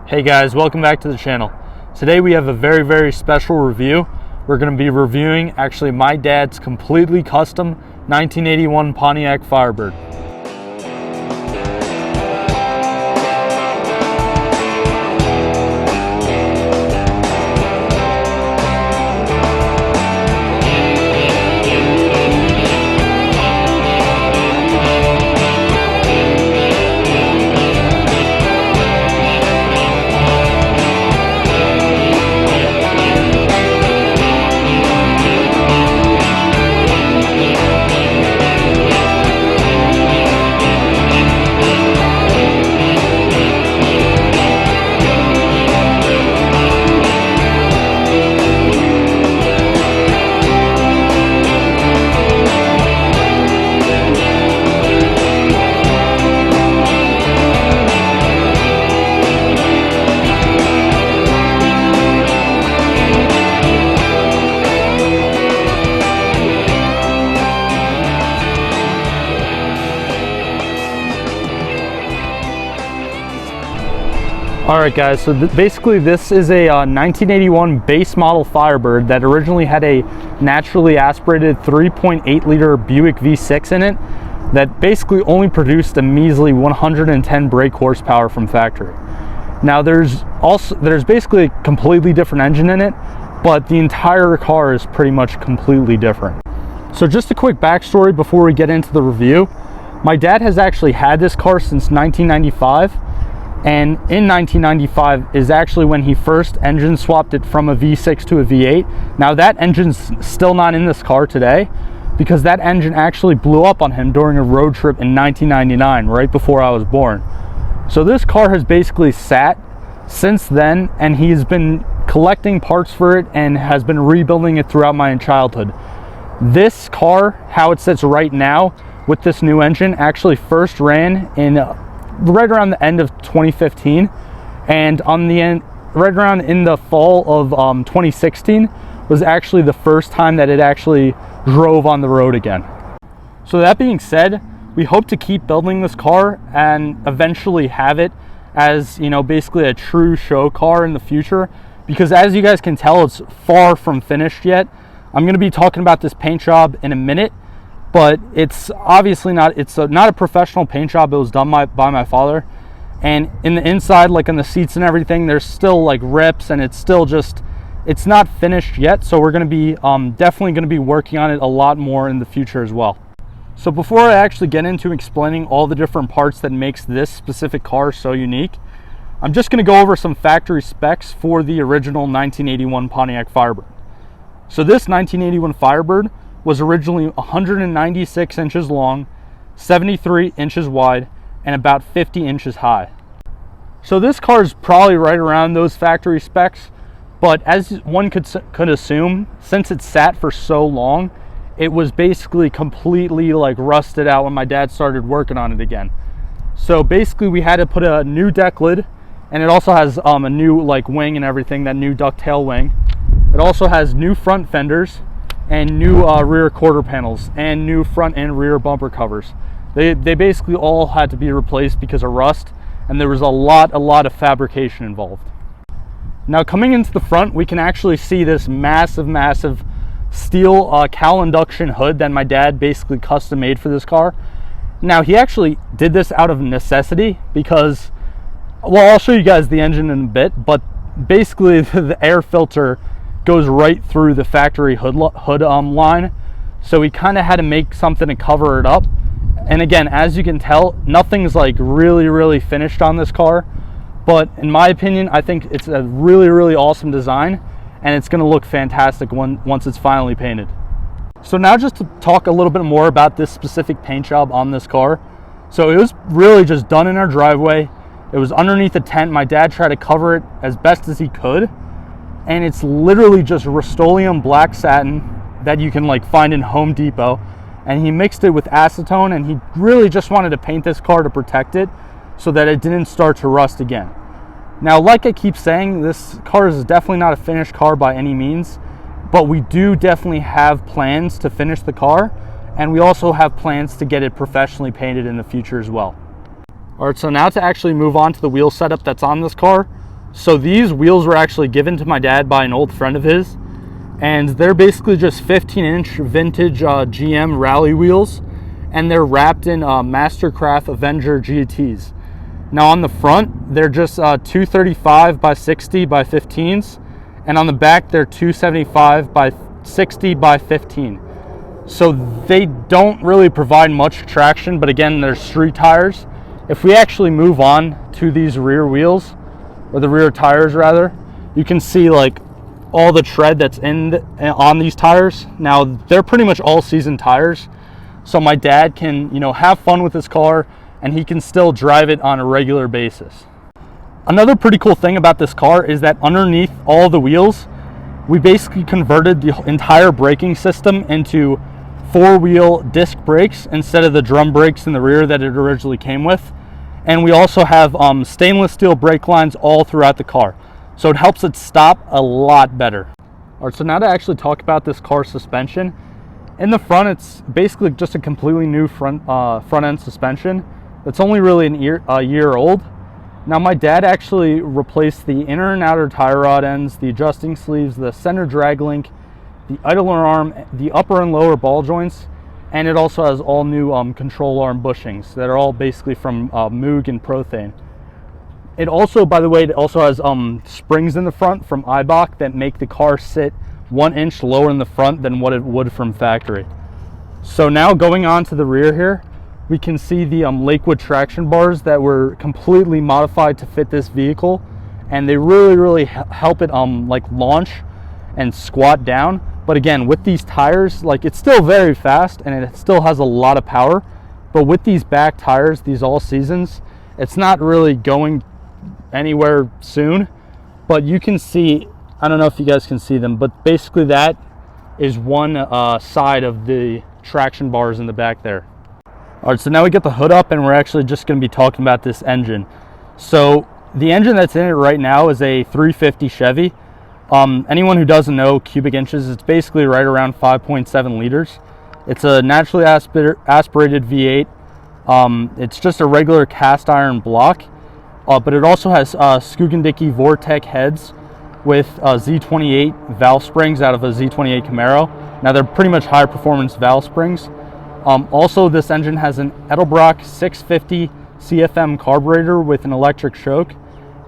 Hey guys, welcome back to the channel. Today we have a very special review. We're going to be reviewing actually my dad's completely custom 1981 Pontiac Firebird. Alright guys, so basically this is a 1981 base model Firebird that originally had a naturally aspirated 3.8 liter Buick V6 in it that basically only produced a measly 110 brake horsepower from factory. Now there's basically a completely different engine in it, but the entire car is pretty much completely different. So just a quick backstory before we get into the review. My dad has actually had this car since 1995. And in 1995 is actually when he first engine swapped it from a V6 to a V8. Now that engine's still not in this car today because that engine actually blew up on him during a road trip in 1999, right before I was born. So this car has basically sat since then, and he's been collecting parts for it and has been rebuilding it throughout my childhood. This car, how it sits right now with this new engine, actually first ran in right around the end of 2015, and on the end right around in the fall of 2016 was actually the first time that it actually drove on the road again. So that being said, we hope to keep building this car and eventually have it as, you know, basically a true show car in the future, because as you guys can tell, it's far from finished yet. I'm going to be talking about this paint job in a minute, but it's obviously not, not a professional paint job. It was done by my father. And in the inside, like on the seats and everything, there's still like rips, and it's still just, it's not finished yet. So we're going to be definitely going to be working on it a lot more in the future as well. So before I actually get into explaining all the different parts that makes this specific car so unique, I'm just going to go over some factory specs for the original 1981 Pontiac Firebird. So this 1981 Firebird was originally 196 inches long, 73 inches wide, and about 50 inches high. So this car is probably right around those factory specs, but as one could assume, since it sat for so long, it was basically completely like rusted out when my dad started working on it again. So basically we had to put a new deck lid, and it also has a new like wing and everything, that new ducktail wing. It also has new front fenders and new rear quarter panels and new front and rear bumper covers. They basically all had to be replaced because of rust, and there was a lot of fabrication involved. Now coming into the front, we can actually see this massive steel cowl induction hood that my dad basically custom made for this car. Now he actually did this out of necessity because, well, I'll show you guys the engine in a bit, but basically the air filter goes right through the factory hood line, so we kind of had to make something to cover it up. And again, as you can tell, nothing's like really finished on this car, but in my opinion, I think it's a really awesome design, and it's going to look fantastic once it's finally painted. So now just to talk a little bit more about this specific paint job on this car. So it was really just done in our driveway. It was underneath a tent. My dad tried to cover it as best as he could, and it's literally just Rust-Oleum black satin that you can like find in Home Depot, and he mixed it with acetone, and he really just wanted to paint this car to protect it so that it didn't start to rust again. Now, like I keep saying, this car is definitely not a finished car by any means, but we do definitely have plans to finish the car, and we also have plans to get it professionally painted in the future as well. All right, so now to actually move on to the wheel setup that's on this car. So these wheels were actually given to my dad by an old friend of his, and they're basically just 15-inch vintage GM rally wheels, and they're wrapped in Mastercraft Avenger GTs. Now on the front, they're just 235 by 60 by 15s, and on the back, they're 275 by 60 by 15. So they don't really provide much traction, but again, they're street tires. If we actually move on to these rear wheels, or the rear tires rather, you can see like all the tread that's on these tires. Now they're pretty much all season tires, so my dad can, you know, have fun with his car and he can still drive it on a regular basis. Another pretty cool thing about this car is that underneath all the wheels, we basically converted the entire braking system into 4-wheel disc brakes instead of the drum brakes in the rear that it originally came with. And we also have stainless steel brake lines all throughout the car, so it helps it stop a lot better. All right, so now to actually talk about this car's suspension. In the front, it's basically just a completely new front end suspension that's only really a year old. Now my dad actually replaced the inner and outer tie rod ends, the adjusting sleeves, the center drag link, the idler arm, the upper and lower ball joints, and it also has all new control arm bushings that are all basically from Moog and Prothane. It also, by the way, it also has springs in the front from Eibach that make the car sit 1 inch lower in the front than what it would from factory. So now going on to the rear here, we can see the Lakewood traction bars that were completely modified to fit this vehicle, and they really help it like launch and squat down. But again, with these tires, like, it's still very fast and it still has a lot of power, but with these back tires, these all seasons, it's not really going anywhere soon. But you can see, I don't know if you guys can see them, but basically that is one side of the traction bars in the back there. All right, so now we get the hood up and we're actually just going to be talking about this engine. So the engine that's in it right now is a 350 Chevy. Anyone who doesn't know cubic inches, it's basically right around 5.7 liters. It's a naturally aspirated V8. It's just a regular cast iron block, but it also has Skugandicki Vortec heads with Z28 valve springs out of a Z28 Camaro. Now they're pretty much high performance valve springs. Also, this engine has an Edelbrock 650 CFM carburetor with an electric choke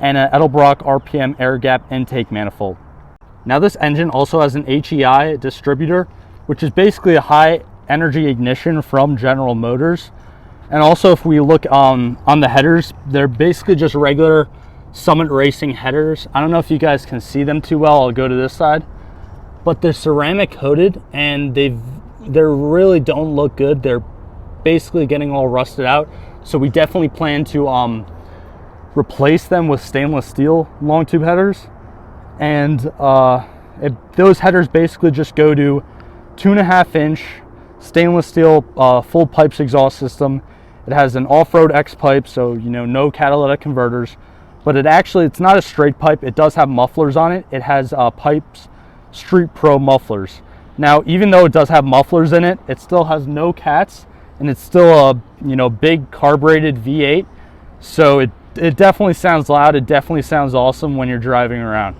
and an Edelbrock RPM air gap intake manifold. Now this engine also has an HEI distributor, which is basically a high energy ignition from General Motors. And also, if we look on the headers, they're basically just regular Summit Racing headers. I don't know if you guys can see them too well. I'll go to this side, but they're ceramic coated and they really don't look good. They're basically getting all rusted out, so we definitely plan to replace them with stainless steel long tube headers. And those headers basically just go to 2.5-inch stainless steel full pipes exhaust system. It has an off-road X pipe, so you know, no catalytic converters, but it's not a straight pipe. It does have mufflers on it. It has Pipes Street Pro mufflers. Now, even though it does have mufflers in it, it still has no cats, and it's still a big carbureted V8. So it definitely sounds loud. It definitely sounds awesome when you're driving around.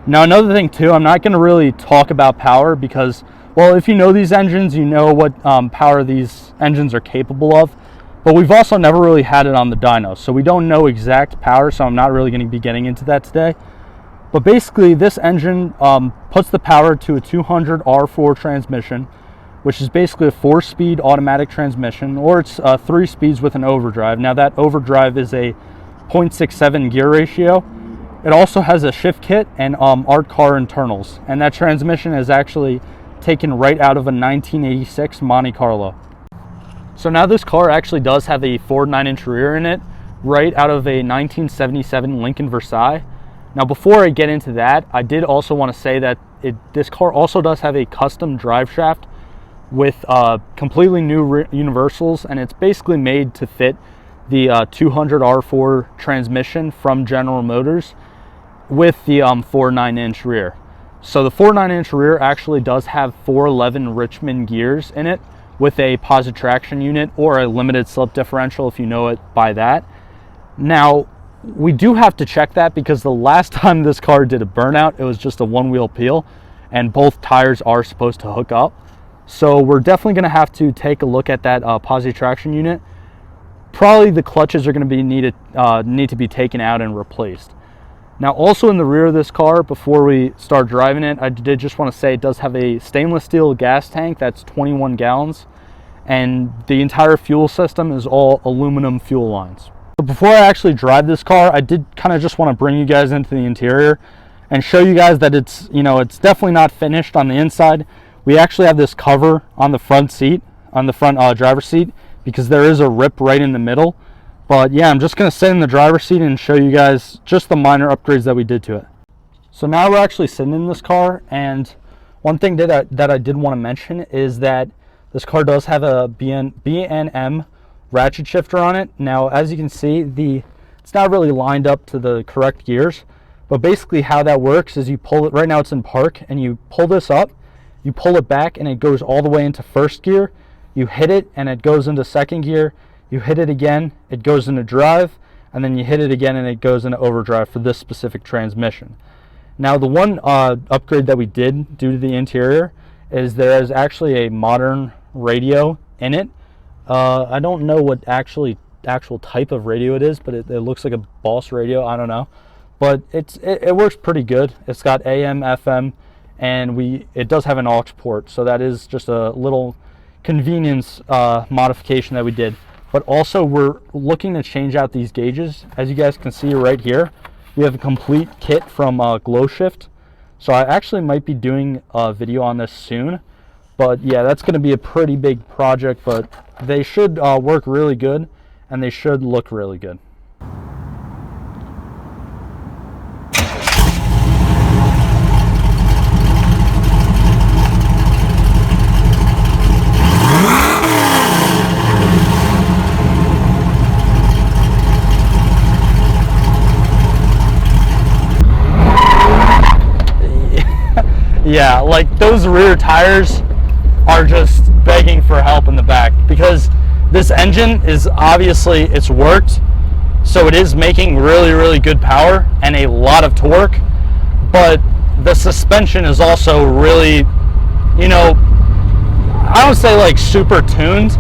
Now, another thing too, I'm not going to really talk about power because, well, if you know these engines, you know what power these engines are capable of. But we've also never really had it on the dyno, so we don't know exact power. So I'm not really going to be getting into that today. But basically, this engine puts the power to a 200 R4 transmission, which is basically a 4-speed automatic transmission, or it's 3 speeds with an overdrive. Now, that overdrive is a 0.67 gear ratio. It also has a shift kit and art car internals, and that transmission is actually taken right out of a 1986 Monte Carlo. So now this car actually does have a 4.9-inch rear in it, right out of a 1977 Lincoln Versailles. Now, before I get into that, I did also want to say that this car also does have a custom drive shaft with completely new universals, and it's basically made to fit the 200 R4 transmission from General Motors with the 4.9-inch rear. So the 4.9-inch rear actually does have 411 Richmond gears in it with a positive traction unit or a limited slip differential, if you know it by that. Now, we do have to check that because the last time this car did a burnout, it was just a one-wheel peel, and both tires are supposed to hook up. So we're definitely going to have to take a look at that positive traction unit. Probably the clutches are going to be need to be taken out and replaced. Now, also in the rear of this car, before we start driving it, I did just want to say it does have a stainless steel gas tank that's 21 gallons, and the entire fuel system is all aluminum fuel lines. But before I actually drive this car, I did kind of just want to bring you guys into the interior and show you guys that it's, you know, it's definitely not finished on the inside. We actually have this cover on the front seat, on the front driver's seat, because there is a rip right in the middle. But yeah, I'm just going to sit in the driver's seat and show you guys just the minor upgrades that we did to it. So now we're actually sitting in this car, and one thing that I did want to mention is that this car does have a B&M ratchet shifter on it. Now, as you can see, it's not really lined up to the correct gears, but basically how that works is you pull it, right now it's in park, and you pull this up, you pull it back, and it goes all the way into first gear. You hit it, and it goes into second gear. You hit it again, it goes into drive, and then you hit it again and it goes into overdrive for this specific transmission. Now, the one upgrade that we did due to the interior is there is actually a modern radio in it. I don't know what actual type of radio it is, but it looks like a Boss radio. I don't know, but it works pretty good. It's got AM, FM, and it does have an aux port, so that is just a little convenience modification that we did. But also, we're looking to change out these gauges. As you guys can see right here, we have a complete kit from Glow Shift. So I actually might be doing a video on this soon. But yeah, that's going to be a pretty big project, but they should work really good, and they should look really good. Yeah, like those rear tires are just begging for help in the back, because this engine is obviously, it's worked, so it is making really, really good power and a lot of torque, but the suspension is also really, you know, I don't say like super tuned,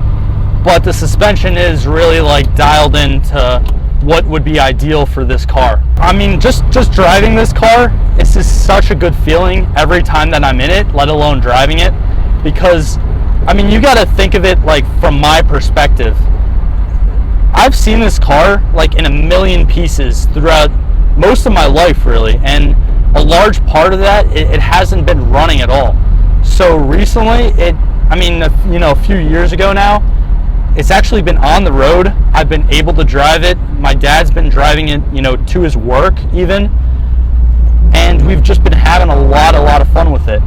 but the suspension is really like dialed into what would be ideal for this car. I mean, just driving this car, it's just such a good feeling every time that I'm in it, let alone driving it, because I mean, you got to think of it like from my perspective. I've seen this car like in a million pieces throughout most of my life, really, and a large part of that, it hasn't been running at all. So recently, a few years ago now, it's actually been on the road. I've been able to drive it. My dad's been driving it, you know, to his work even. And we've just been having a lot of fun with it.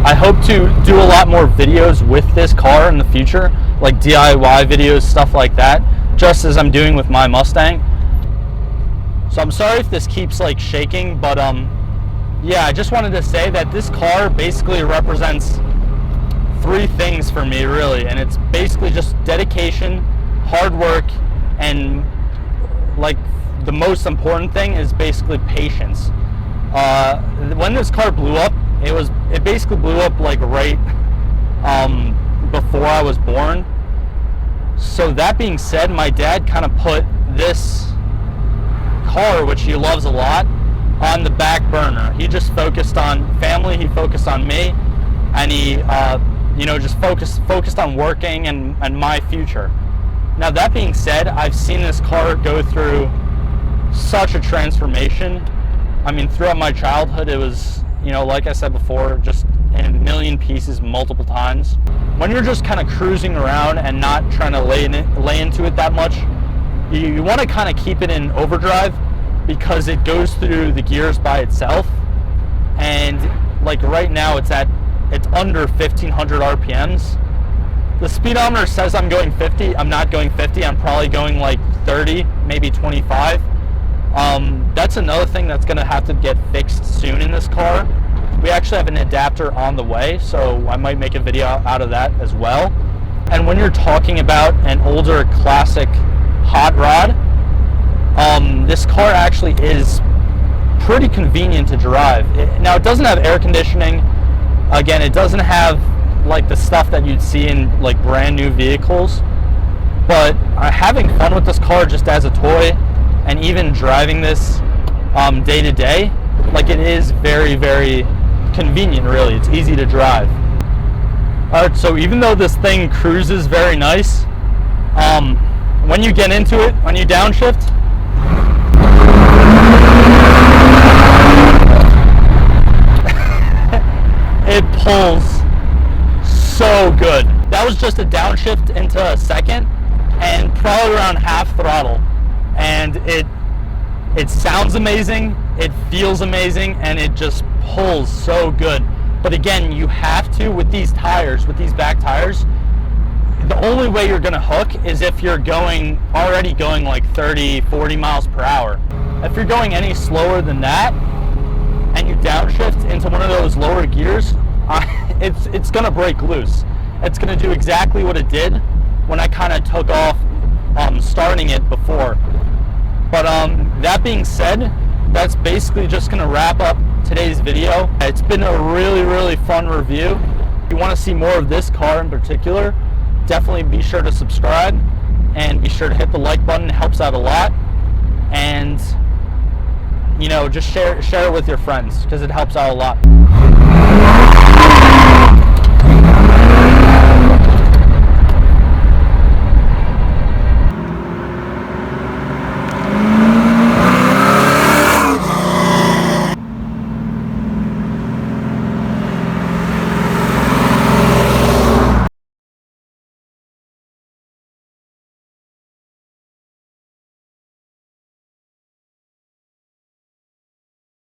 I hope to do a lot more videos with this car in the future, like DIY videos, stuff like that, just as I'm doing with my Mustang. So I'm sorry if this keeps like shaking, but yeah, I just wanted to say that this car basically represents three things for me, really, and it's basically just dedication, hard work, and like the most important thing is basically patience. When this car blew up, it basically blew up like right before I was born. So that being said, my dad kind of put this car, which he loves a lot, on the back burner. He just focused on family, he focused on me, and he just focused on working and my future. Now, that being said, I've seen this car go through such a transformation. I mean, throughout my childhood, it was, you know, like I said before, just in a million pieces multiple times. When you're just kind of cruising around and not trying to lay into it that much, you want to kind of keep it in overdrive because it goes through the gears by itself. And like right now, it's under 1500 RPMs. The speedometer says I'm going 50. I'm not going 50. I'm probably going like 30, maybe 25. That's another thing that's going to have to get fixed soon in this car. We actually have an adapter on the way, so I might make a video out of that as well. And when you're talking about an older classic hot rod, this car actually is pretty convenient to drive. Now, it doesn't have air conditioning. Again, it doesn't have like the stuff that you'd see in like brand new vehicles, but having fun with this car just as a toy, and even driving this day to day, like, it is very, very convenient. Really, it's easy to drive. All right, so even though this thing cruises very nice, when you get into it, when you downshift, it pulls so good. That was just a downshift into a second, and probably around half throttle, and it sounds amazing, it feels amazing, and it just pulls so good. But again, you have to, with these tires, with these back tires, the only way you're gonna hook is if you're already going like 30, 40 miles per hour. If you're going any slower than that, and you downshift into one of those lower gears, it's gonna break loose. It's gonna do exactly what it did when I kind of took off starting it before. But that being said, that's basically just gonna wrap up today's video. It's been a really, really fun review. If you want to see more of this car in particular, definitely be sure to subscribe and be sure to hit the like button. It helps out a lot. And, you know, just share it with your friends, because it helps out a lot.